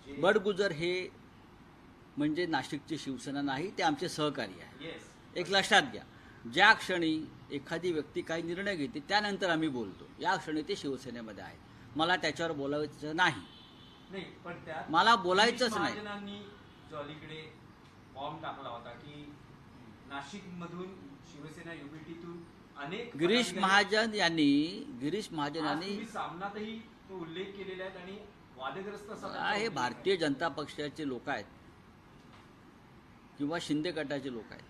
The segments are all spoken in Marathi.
बडगुजर हे म्हणजे नाशिकची शिवसेना नाही, ते आमचे सहकारी आहे. एक लक्षात घ्या, ज्या क्षणी एखादी व्यक्ती काही निर्णय घेते त्यानंतर आम्ही बोलतो, या क्षणी ते शिवसेनेमध्ये आहे. मला त्याच्यावर बोलायचं नाही, पण त्यात मला बोलायचंच नाही. महाजनांनी जो अलीकडे फॉर्म टाकला होता की नाशिक मधून शिवसेना युबीटीतून अनेक गिरीश महाजन यांनी सामनातही तो उल्लेख केलेला आहे आणि वादग्रस्त हे भारतीय जनता पक्षाचे लोक आहेत किंवा शिंदे गटाचे लोक आहेत,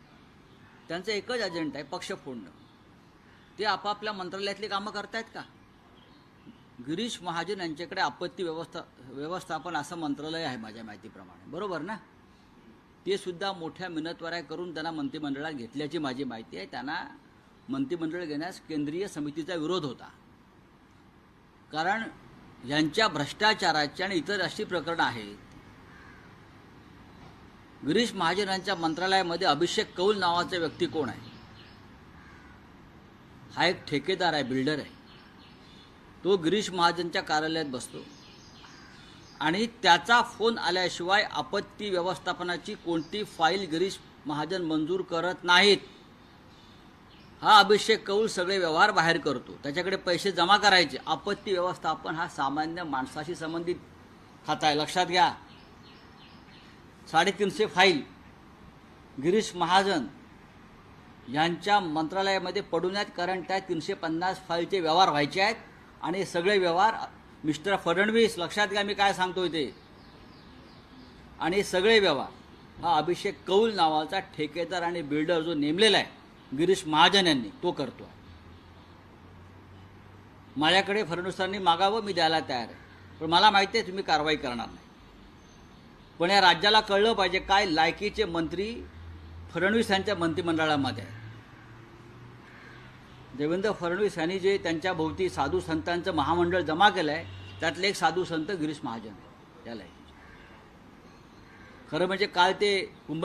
त्यांचं एकच अजेंडा आहे, पक्ष फोडणं. ते आपापल्या मंत्रालयातली कामं करतायत का? गिरीश महाजन यांच्याकडे आपत्ती व्यवस्थापन असं मंत्रालय आहे माझ्या माहितीप्रमाणे, बरोबर ना? ते सुद्धा मोठ्या मिन्नतवाऱ्या करून त्यांना मंत्रिमंडळात घेतल्याची माझी माहिती आहे. त्यांना मंत्रिमंडळ घेण्यास केंद्रीय समितीचा विरोध होता, कारण यांच्या भ्रष्टाचाराची आणि इतर अशी प्रकरणं आहेत. गिरीश महाजन यांच्या मंत्रालयामध्ये अभिषेक कौल नावाचा व्यक्ती कोण आहे? हा एक ठेकेदार आहे, बिल्डर आहे. तो गिरीश महाजनच्या कार्यालयात बसतो आणि त्याचा फोन आल्याशिवाय आपत्ती व्यवस्थापनाची कोणती फाईल गिरीश महाजन मंजूर करत नाहीत. हा अभिषेक कौल सगळे व्यवहार बाहेर करतो, त्याच्याकडे पैसे जमा करायचे. आपत्ती व्यवस्थापन हा सामान्य माणसाशी संबंधित खाता आहे, लक्षात घ्या. 350 फाईल गिरीश महाजन यांच्या मंत्रालयामध्ये पडून आहेत, कारण त्या 350 फाईलचे व्यवहार व्हायचे आहेत. आणि सगळे व्यवहार मिस्टर फडणवीस, लक्षात घ्या मी काय सांगतोय ते, आणि सगळे व्यवहार हा अभिषेक कौल नावाचा ठेकेदार आणि बिल्डर जो नेमलेला आहे गिरीश महाजन यांनी, तो करतो आहे. माझ्याकडे फडणवीसांनी मागावं, मी द्यायला तयार आहे, पण मला माहिती आहे तुम्ही कारवाई करणार नाही. पण या राज्याला कळलं पाहिजे काय लायकीचे मंत्री फडणवीस यांच्या मंत्रिमंडळामध्ये आहेत. देवेंद्र फडणवीस यांनी जे त्यांच्या भोवती साधू संतांचं महामंडळ जमा केलं आहे, त्यातले एक साधू संत गिरीश महाजन आहे. त्याला खरं म्हणजे काल ते कुंभ